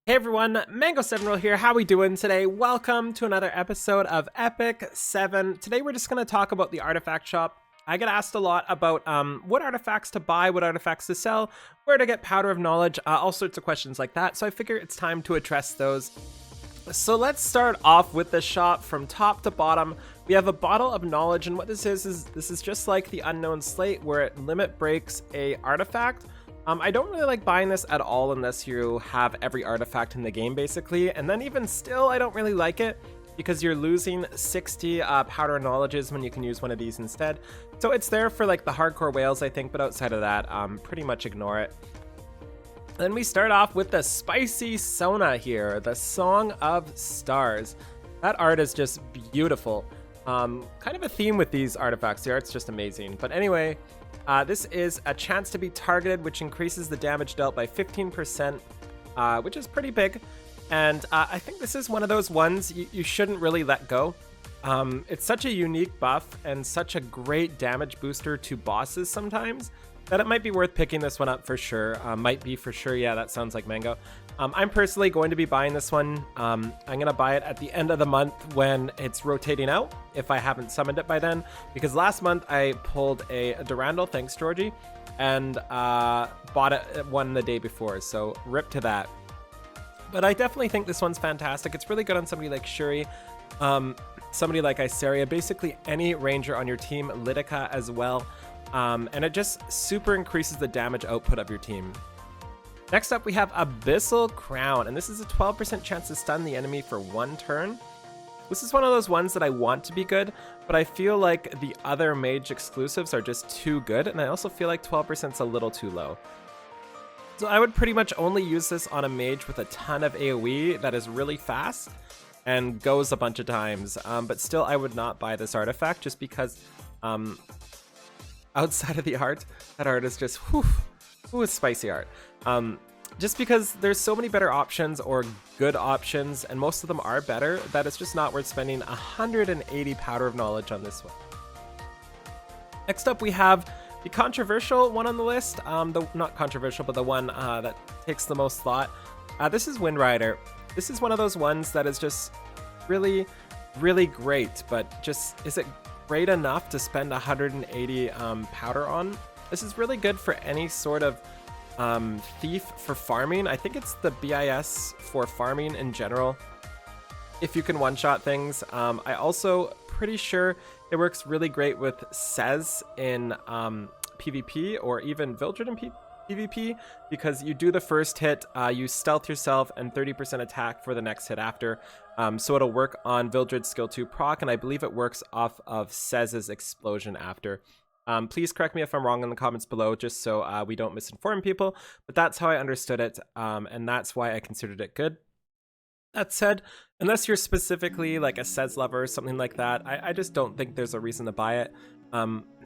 Hey everyone, Mango7Roll here. How we doing today? Welcome to another episode of Epic 7. Today we're just going to talk about the artifact shop. I get asked a lot about what artifacts to buy, what artifacts to sell, where to get powder of knowledge, all sorts of questions like that. So I figure it's time to address those. So let's start off with the shop from top to bottom. We have a bottle of knowledge, and what this is this is just like the unknown slate where it limit breaks a artifact. I don't really like buying this at all unless you have every artifact in the game, basically. And then even still, I don't really like it because you're losing 60 powder knowledges when you can use one of these instead. So it's there for like the hardcore whales, I think, but outside of that, pretty much ignore it. Then we start off with the spicy Sona here, the Song of Stars. That art is just beautiful. Kind of a theme with these artifacts. The art's just amazing. But anyway, this is a chance to be targeted, which increases the damage dealt by 15%, which is pretty big. And I think this is one of those ones you shouldn't really let go. It's such a unique buff and such a great damage booster to bosses sometimes that it might be worth picking this one up for sure. Might be for sure. Yeah, that sounds like Mango. I'm personally going to be buying this one. I'm going to buy it at the end of the month when it's rotating out, if I haven't summoned it by then. Because last month I pulled a Durandal, thanks Georgie, and bought it one the day before, so rip to that. But I definitely think this one's fantastic. It's really good on somebody like Shuri, somebody like Isaria, basically any ranger on your team, Lidica as well. And it just super increases the damage output of your team. Next up, we have Abyssal Crown, and this is a 12% chance to stun the enemy for one turn. This is one of those ones that I want to be good, but I feel like the other mage exclusives are just too good, and I also feel like 12% is a little too low. So I would pretty much only use this on a mage with a ton of AoE that is really fast and goes a bunch of times, but still I would not buy this artifact just because outside of the art, that art is just whew, it's spicy art. Just because there's so many better options or good options, and most of them are better, that it's just not worth spending 180 powder of knowledge on this one. Next up, we have the controversial one on the list. Not controversial, but the one that takes the most thought. This is Wind Rider. This is one of those ones that is just really, really great, but just is it great enough to spend 180 powder on? This is really good for any sort of thief for farming. I think it's the BIS for farming in general, if you can one-shot things. I also pretty sure it works really great with Sez in PvP, or even Vildred in PvP, because you do the first hit, you stealth yourself, and 30% attack for the next hit after. So it'll work on Vildred's skill 2 proc, and I believe it works off of Sez's explosion after. Please correct me if I'm wrong in the comments below, just so we don't misinform people, but that's how I understood it, and that's why I considered it good. That said, unless you're specifically like a Sez lover or something like that, I just don't think there's a reason to buy it,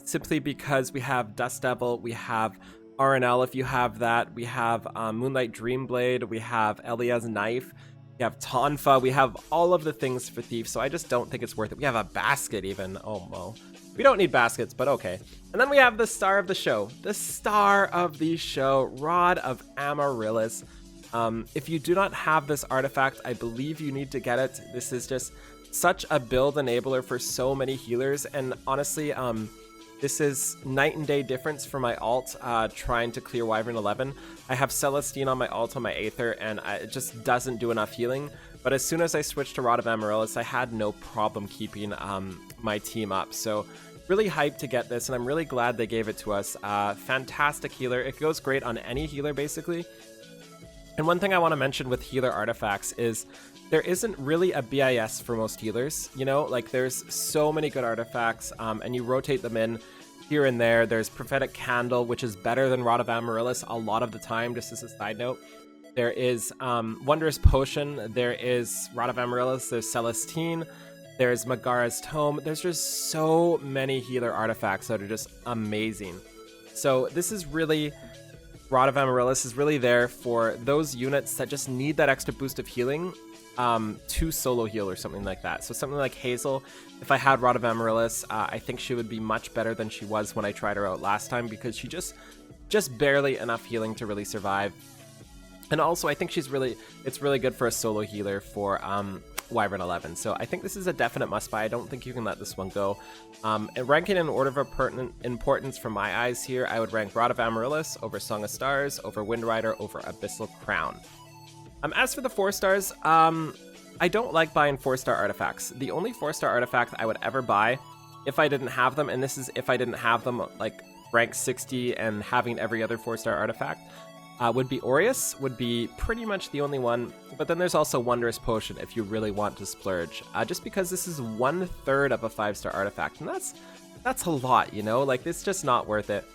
simply because we have Dust Devil, we have RNL if you have that, we have Moonlight Dreamblade, we have Elia's Knife, we have Tonfa, we have all of the things for Thief, so I just don't think it's worth it. We have a basket even, oh well. We don't need baskets, but okay. And then we have the star of the show. The star of the show, Rod of Amaryllis. If you do not have this artifact, I believe you need to get it. This is just such a build enabler for so many healers. And honestly, this is night and day difference for my alt trying to clear Wyvern 11. I have Celestine on my alt on my Aether, and it just doesn't do enough healing. But as soon as I switched to Rod of Amaryllis, I had no problem keeping my team up. So really hyped to get this, and I'm really glad they gave it to us. Fantastic healer. It goes great on any healer, basically. And one thing I want to mention with healer artifacts is there isn't really a BIS for most healers. You know, like there's so many good artifacts, and you rotate them in here and there. There's Prophetic Candle, which is better than Rod of Amaryllis a lot of the time, just as a side note. There is Wondrous Potion, there is Rod of Amaryllis, there's Celestine, there's Megara's Tome. There's just so many healer artifacts that are just amazing. So this is really, Rod of Amaryllis is really there for those units that just need that extra boost of healing to solo heal or something like that. So something like Hazel, if I had Rod of Amaryllis, I think she would be much better than she was when I tried her out last time, because she just barely enough healing to really survive. And also, I think it's really good for a solo healer for Wyvern 11. So I think this is a definite must buy. I don't think you can let this one go. And ranking in order of importance from my eyes here, I would rank Rod of Amaryllis over Song of Stars, over Wind Rider, over Abyssal Crown. As for the 4 stars, I don't like buying 4-star artifacts. The only 4-star artifact I would ever buy, if I didn't have them, and this is if I didn't have them like rank 60 and having every other 4-star artifact, would be Aureus, would be pretty much the only one. But then there's also Wondrous Potion if you really want to splurge, just because this is 1/3 of a 5-star artifact, and that's a lot, you know, like it's just not worth it.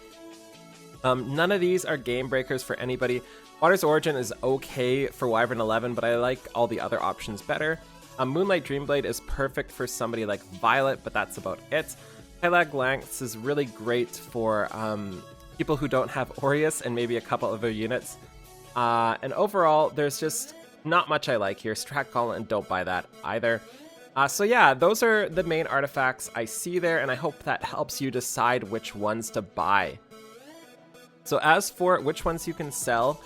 None of these are game breakers for anybody. Water's Origin is okay for Wyvern 11, but I like all the other options better. Moonlight Dreamblade is perfect for somebody like Violet, but that's about it. Hylag Lance is really great for people who don't have Aureus and maybe a couple other units. And overall, there's just not much I like here. Strat Gauntlet, and don't buy that either. So yeah, those are the main artifacts I see there, and I hope that helps you decide which ones to buy. So as for which ones you can sell,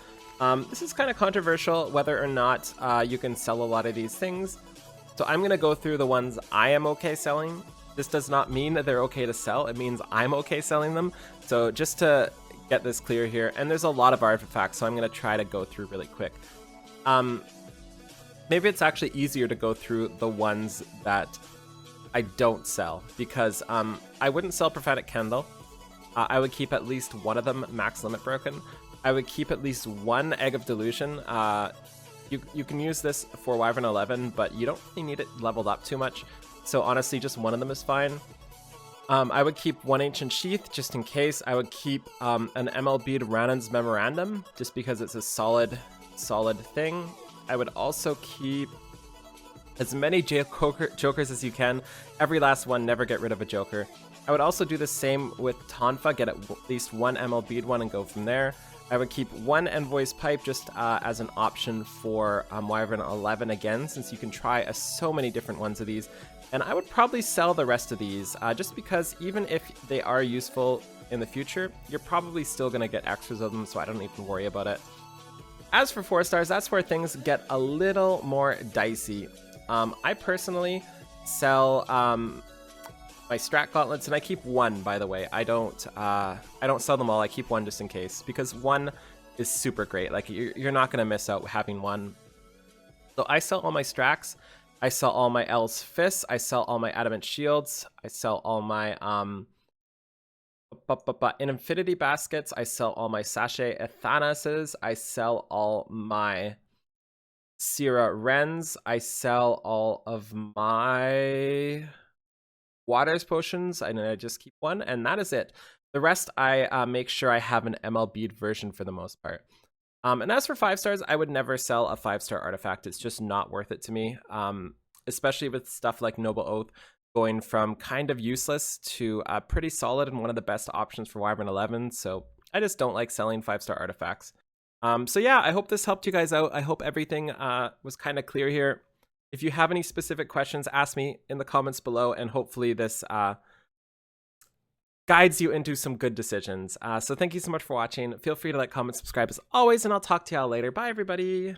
this is kind of controversial whether or not you can sell a lot of these things. So I'm going to go through the ones I am okay selling. This does not mean that they're okay to sell. It means I'm okay selling them. So just to get this clear here, and there's a lot of artifacts, so I'm going to try to go through really quick. Maybe it's actually easier to go through the ones that I don't sell, because I wouldn't sell Prophetic Candle. I would keep at least one of them max limit broken. I would keep at least one Egg of Delusion. You can use this for Wyvern 11, but you don't really need it leveled up too much. So honestly, just one of them is fine. I would keep one Ancient Sheath just in case. I would keep an MLB to Ranan's Memorandum just because it's a solid thing. I would also keep as many Jokers as you can. Every last one, never get rid of a Joker. I would also do the same with Tonfa, get at least one MLB'd one and go from there. I would keep one Envoy's Pipe just as an option for Wyvern 11 again, since you can try so many different ones of these. And I would probably sell the rest of these, just because even if they are useful in the future, you're probably still going to get extras of them, so I don't even worry about it. As for 4 stars, that's where things get a little more dicey. I personally sell my Strat Gauntlets, and I keep one, by the way. I don't sell them all. I keep one just in case, because one is super great. Like, you're not going to miss out having one. So I sell all my Strax. I sell all my L's Fists. I sell all my Adamant Shields. I sell all my in Infinity Baskets. I sell all my Sachet Athanases. I sell all my Sierra Wrens. I sell all of my Waters Potions, and I just keep one, and that is it. The rest I make sure I have an MLB'd version for the most part. And as for 5 stars, I would never sell a 5-star artifact. It's just not worth it to me, especially with stuff like Noble Oath going from kind of useless to pretty solid and one of the best options for Wyvern 11. So I just don't like selling 5-star artifacts. So yeah, I hope this helped you guys out. I hope everything was kind of clear here. If you have any specific questions, ask me in the comments below, and hopefully this guides you into some good decisions. So thank you so much for watching. Feel free to like, comment, subscribe as always, and I'll talk to y'all later. Bye, everybody.